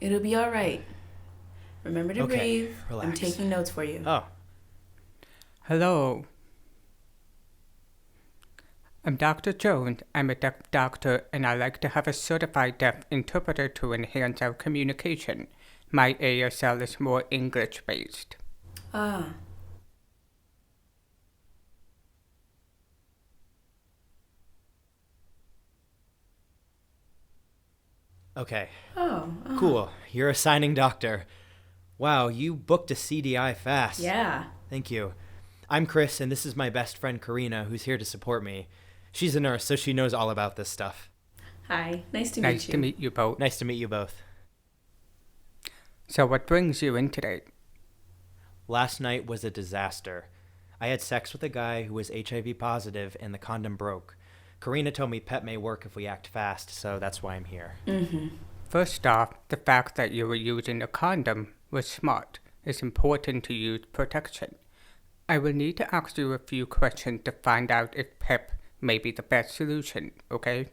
It'll be all right. Remember to Okay, breathe. I'm relax. taking notes for you. Oh, Hello, I'm Dr. Jones. I'm a deaf doctor and I like to have a certified deaf interpreter to enhance our communication. My ASL is more English based. Ah, okay. oh, Cool. You're a signing doctor. Wow, you booked a CDI fast. yeah. Thank you. I'm Chris, and this is my best friend Karina, who's here to support me. She's a nurse, so she knows all about this stuff. Hi, nice to Nice meet you. to meet you both. Nice to meet you both. So, what brings you in today? Last night was a disaster. I had sex with a guy who was HIV positive, and the condom broke. Karina told me PEP may work if we act fast, so that's why I'm here. First off, the fact that you were using a condom was smart. It's important to use protection. I will need to ask you a few questions to find out if PEP may be the best solution, okay?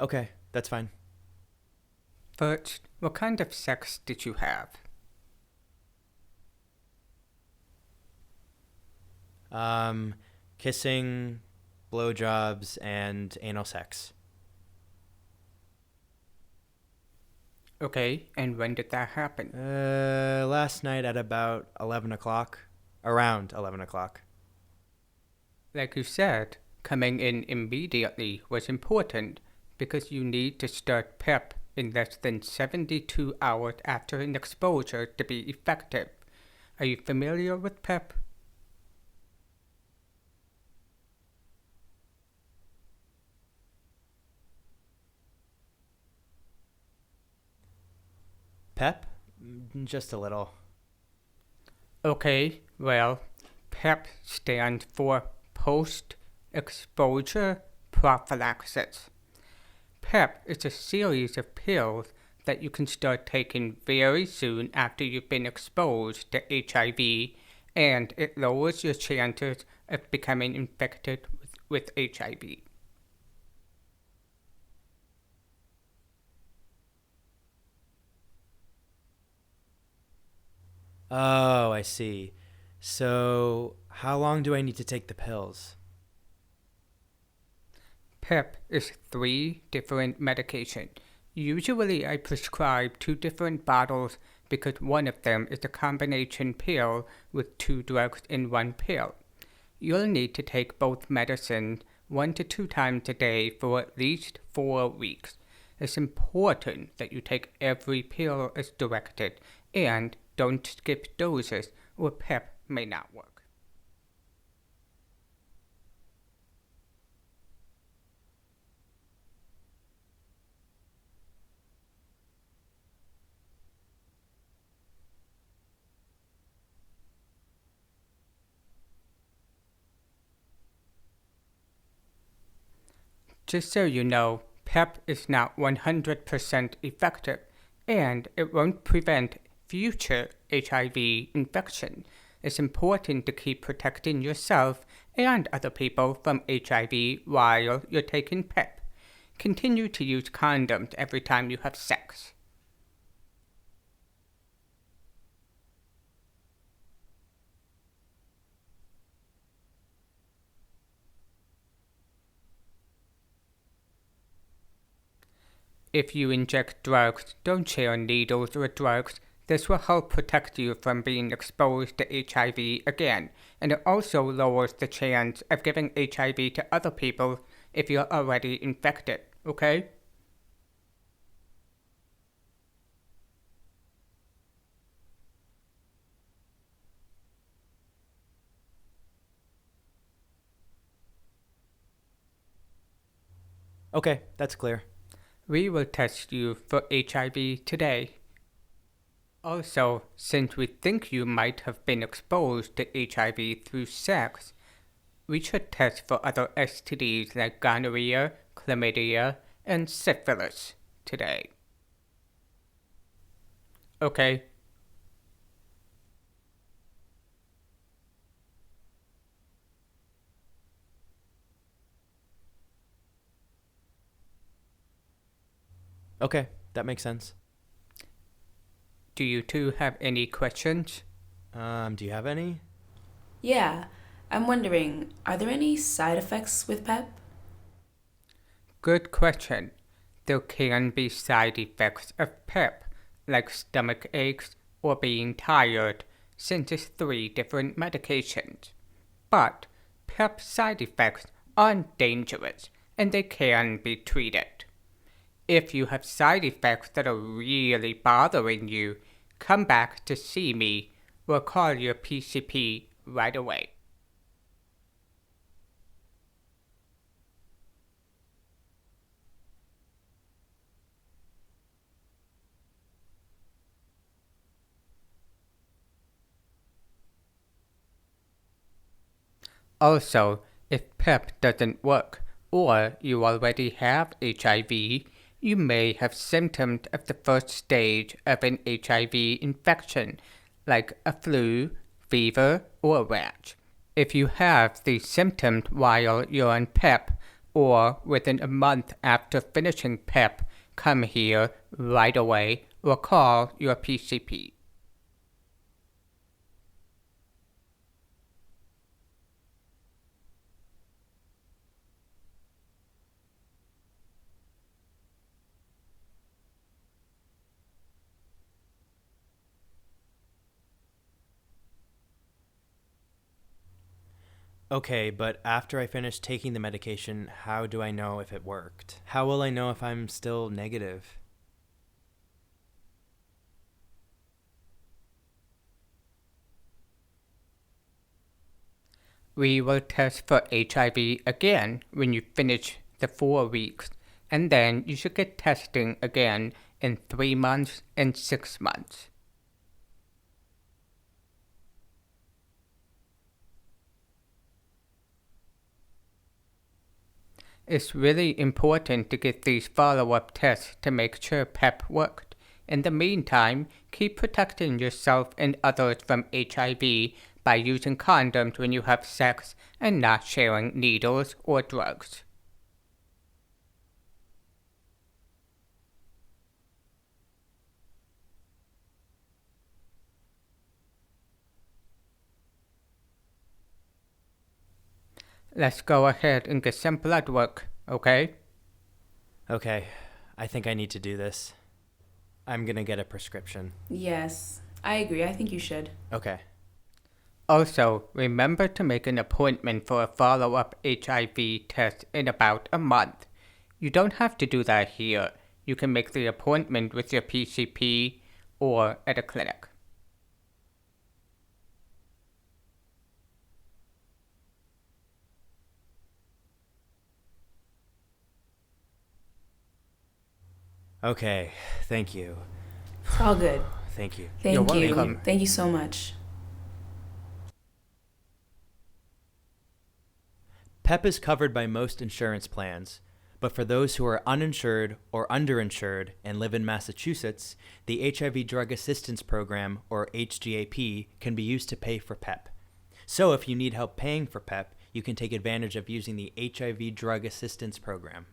Okay, that's fine. First, what kind of sex did you have? Kissing, blowjobs, and anal sex. Okay, and when did that happen? Last night at about 11 o'clock. Around 11 o'clock. Like you said, coming in immediately was important because you need to start PEP in less than 72 hours after an exposure to be effective. Are you familiar with PEP? PEP? Just a little. Okay, well, PEP stands for Post Exposure Prophylaxis. PEP is a series of pills that you can start taking very soon after you've been exposed to HIV, and it lowers your chances of becoming infected with HIV. Oh, I see. So, how long do I need to take the pills? PEP is 3 different medications. Usually I prescribe 2 different bottles because one of them is a combination pill with 2 drugs in one pill. You'll need to take both medicines 1 to 2 times a day for at least 4 weeks. It's important that you take every pill as directed and don't skip doses or PEP may not work. Just so you know, PEP is not 100% effective and it won't prevent future HIV infection. It's important to keep protecting yourself and other people from HIV while you're taking PEP. Continue to use condoms every time you have sex. If you inject drugs, don't share needles or drugs. This will help protect you from being exposed to HIV again, and it also lowers the chance of giving HIV to other people if you're already infected, okay? Okay, that's clear. We will test you for HIV today. Also, since we think you might have been exposed to HIV through sex, we should test for other STDs like gonorrhea, chlamydia, and syphilis today. Okay, Okay, that makes sense. Do you two have any questions? Do you have any? Yeah, I'm wondering, are there any side effects with PEP? Good question. There can be side effects of PEP, like stomach aches or being tired, since it's 3 different medications. But PEP side effects aren't dangerous, and they can be treated. If you have side effects that are really bothering you, come back to see me or call your PCP right away. Also, if PEP doesn't work, or you already have HIV, you may have symptoms of the first stage of an HIV infection, like a flu, fever, or rash. If you have these symptoms while you're on PEP, or within a month after finishing PEP, come here right away or call your PCP. Okay, but after I finish taking the medication, how do I know if it worked? How will I know if I'm still negative? We will test for HIV again when you finish the 4 weeks, and then you should get testing again in 3 months and 6 months. It's really important to get these follow-up tests to make sure PEP worked. In the meantime, keep protecting yourself and others from HIV by using condoms when you have sex and not sharing needles or drugs. Let's go ahead and get some blood work, okay? Okay, I think I need to do this. I'm gonna get a prescription. Yes, I agree. I think you should. Okay. Also, remember to make an appointment for a follow-up HIV test in about a month. You don't have to do that here. You can make the appointment with your PCP or at a clinic. Okay, thank you. It's all good. Thank you. Thank You're you. welcome. Thank you so much. PEP is covered by most insurance plans, but for those who are uninsured or underinsured and live in Massachusetts, the HIV Drug Assistance Program, or HDAP, can be used to pay for PEP. So if you need help paying for PEP, you can take advantage of using the HIV Drug Assistance Program.